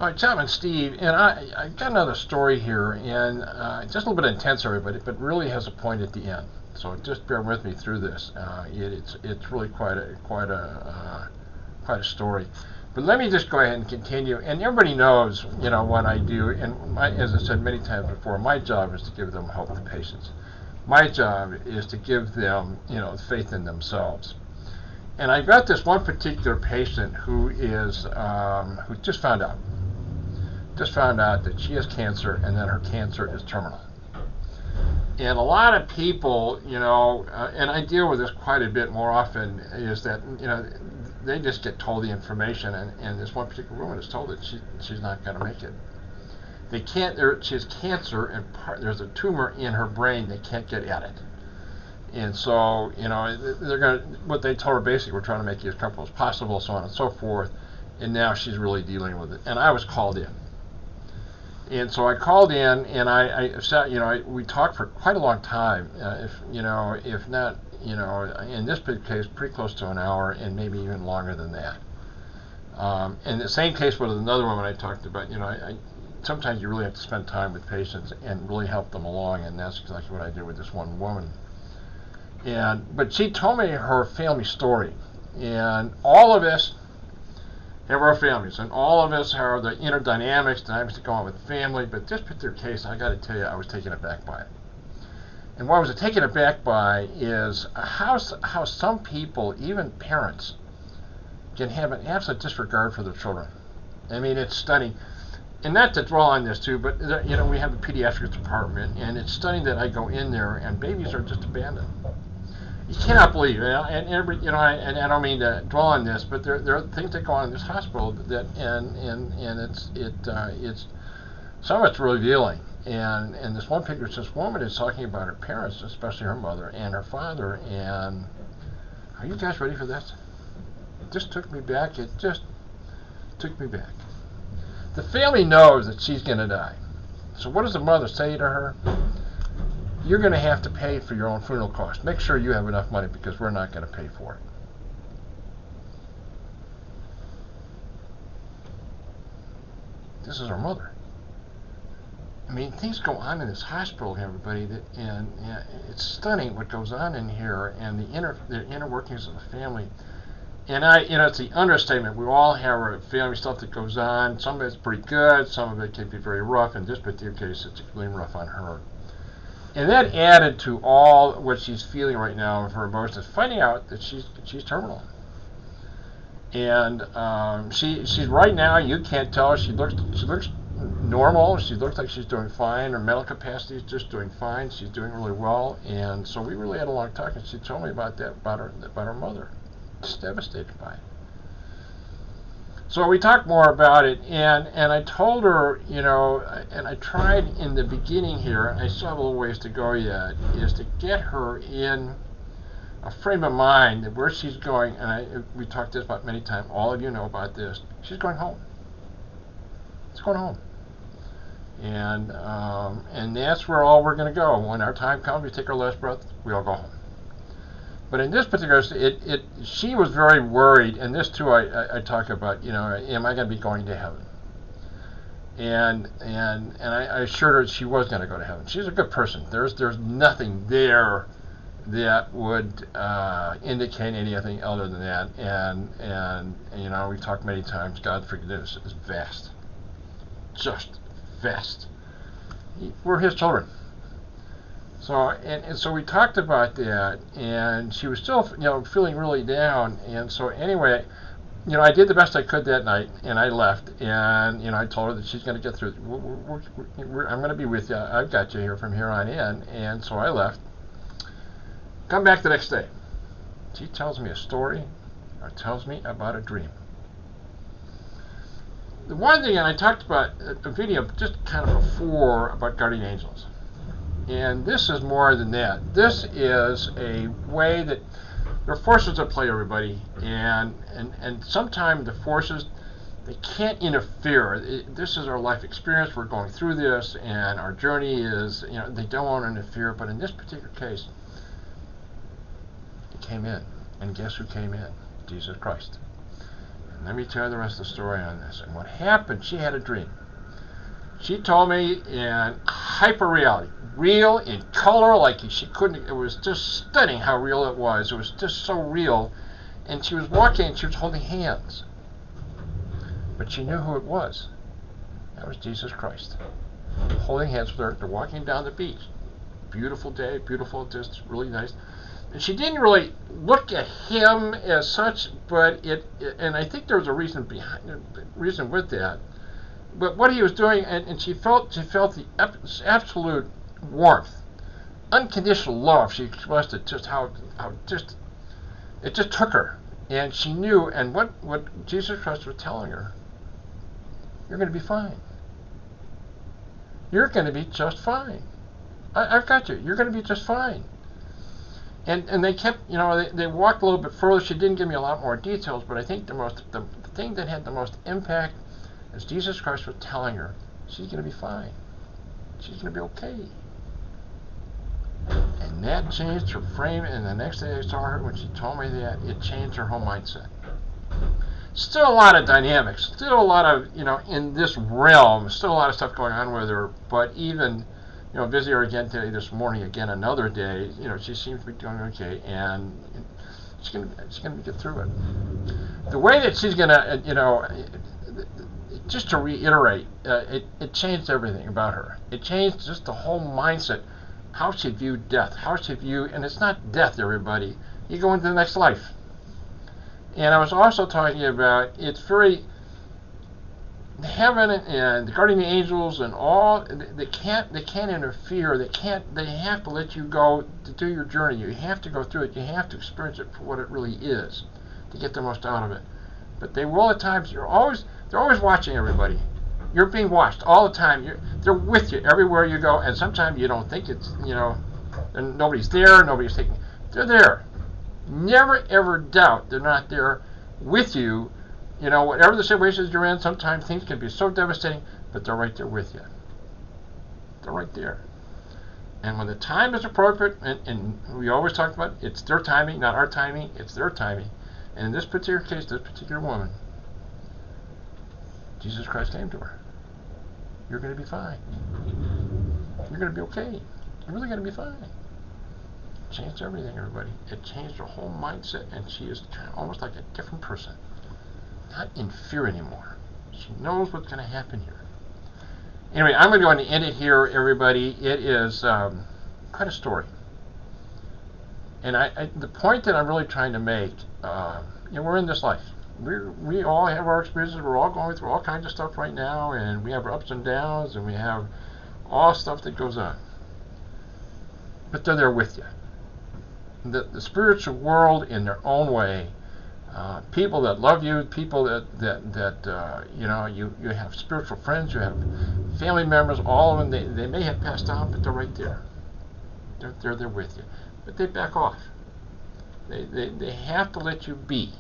All right, Tom and Steve, and I got another story here, and just a little bit intense, everybody, but really has a point at the end. So just bear with me through this. It's really quite a story. But let me just go ahead and continue. And everybody knows, what I do. And as I said many times before, my job is to give them hope, the patients. My job is to give them, faith in themselves. And I've got this one particular patient who just found out that she has cancer and that her cancer is terminal. And a lot of people, and I deal with this quite a bit more often, is that, they just get told the information, and this one particular woman is told that she's not going to make it. They can't. She has cancer, and there's a tumor in her brain. They can't get at it, and so they're going to. What they told her basically, we're trying to make you as comfortable as possible, so on and so forth. And now she's really dealing with it. And I was called in, and so I called in, and I sat. We talked for quite a long time. If not. In this case, pretty close to an hour, and maybe even longer than that. And the same case with another woman I talked about. Sometimes you really have to spend time with patients and really help them along, and that's exactly what I did with this one woman. But she told me her family story, and all of us have our families, and all of us have the inner dynamics that go on with family. But this particular case, I got to tell you, I was taken aback by it. And what I was taken aback by is how some people, even parents, can have an absolute disregard for their children. I mean, it's stunning. And not to dwell on this too, but we have the pediatrics department, and it's stunning that I go in there and babies are just abandoned. You cannot believe it. And I don't mean to dwell on this, but there are things that go on in this hospital that it's some of it's revealing. And this one picture, this woman is talking about her parents, especially her mother and her father. And are you guys ready for this? It just took me back. It just took me back. The family knows that she's going to die. So what does the mother say to her? You're going to have to pay for your own funeral costs. Make sure you have enough money because we're not going to pay for it. This is her mother. I mean, things go on in this hospital, everybody, and it's stunning what goes on in here, and the inner workings of the family. And it's the understatement. We all have our family stuff that goes on. Some of it's pretty good. Some of it can be very rough. In this particular case, it's extremely rough on her. And that added to all what she's feeling right now of her emotions, finding out that she's terminal. And she's right now. You can't tell. She looks normal. She looks like she's doing fine. Her mental capacity is just doing fine. She's doing really well. And so we really had a long talk, and she told me about her mother. Just devastated by it. So we talked more about it, and I told her, and I tried in the beginning here, and I still have a little ways to go yet, is to get her in a frame of mind that where she's going, and we talked this about many times. All of you know about this. She's going home. It's going home. And that's where all we're going to go. When our time comes, we take our last breath, we all go home. But in this particular, she was very worried, and this too I talk about, am I going to be going to heaven? And I assured her she was going to go to heaven. She's a good person. There's nothing there that would indicate anything other than that. And we've talked many times, God's forgiveness is vast. Just vast. We're His children. So we talked about that, and she was still feeling really down. And so anyway, I did the best I could that night, and I left. And I told her that she's going to get through. I'm going to be with you. I've got you here from here on in. And so I left. Come back the next day. She tells me a story, or tells me about a dream. The one thing, and I talked about a video just kind of before about guardian angels. And this is more than that. This is a way that there are forces at play, everybody, and sometimes the forces, they can't interfere. This is our life experience. We're going through this, and our journey is, they don't want to interfere. But in this particular case, it came in, and guess who came in? Jesus Christ. Let me tell you the rest of the story on this. And what happened, she had a dream. She told me in hyper reality, real in color, like she couldn't, it was just stunning how real it was. It was just so real. And she was walking and she was holding hands. But she knew who it was. That was Jesus Christ. Holding hands with her. They're walking down the beach. Beautiful day, beautiful, just really nice. And she didn't really look at him as such, but and I think there was a reason with that. But what he was doing, and she felt the absolute warmth, unconditional love. She expressed it, just how it just took her, and she knew. And what Jesus Christ was telling her, you're going to be fine. You're going to be just fine. I've got you. You're going to be just fine. And they kept, they walked a little bit further. She didn't give me a lot more details, but I think the thing that had the most impact is Jesus Christ was telling her, she's going to be fine. She's going to be okay. And that changed her frame, and the next day I saw her, when she told me that, it changed her whole mindset. Still a lot of dynamics, still a lot of, in this realm, still a lot of stuff going on with her, but even, visit her again today, this morning, again, another day, she seems to be doing okay, and she's going to get through it. The way that she's going to, just to reiterate, it changed everything about her. It changed just the whole mindset, how she viewed death, and it's not death, everybody. You go into the next life. And I was also talking about, it's very, heaven and the guardian angels and all, they can't interfere. They have to let you go to do your journey. You have to go through it. You have to experience it for what it really is to get the most out of it. But they will at times, they're always watching everybody. You're being watched all the time. They're with you everywhere you go, and sometimes you don't think it's, and nobody's there, nobody's taking, they're there. Never ever doubt they're not there with you. Whatever the situations you're in, sometimes things can be so devastating, but they're right there with you. They're right there. And when the time is appropriate, and we always talk about, it's their timing, not our timing, it's their timing. And in this particular case, this particular woman, Jesus Christ came to her. You're going to be fine. You're going to be okay. You're really going to be fine. It changed everything, everybody. It changed her whole mindset, and she is almost like a different person. Not in fear anymore. She knows what's going to happen here. Anyway, I'm going to end it here, everybody. It is quite a story. And the point that I'm really trying to make, we're in this life. We all have our experiences. We're all going through all kinds of stuff right now, and we have our ups and downs, and we have all stuff that goes on. But they're there with you. The spiritual world, in their own way, people that love you, people that you have spiritual friends, you have family members, all of them, they may have passed on, but they're right there. They're there with you. But they back off. They have to let you be.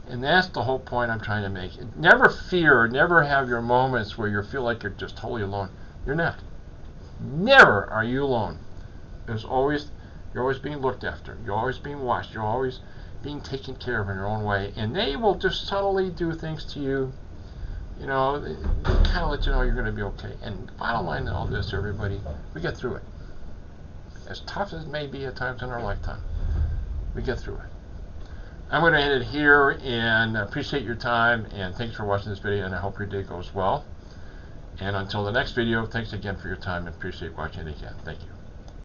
And that's the whole point I'm trying to make. Never fear, never have your moments where you feel like you're just totally alone. You're not. Never are you alone. You're always being looked after. You're always being watched. You're always being taken care of in your own way. And they will just subtly do things to you, they kind of let you know you're going to be okay. And the bottom line in all this, everybody, we get through it. As tough as it may be at times in our lifetime, we get through it. I'm going to end it here, and appreciate your time, and thanks for watching this video, and I hope your day goes well. And until the next video, thanks again for your time, and appreciate watching it again. Thank you.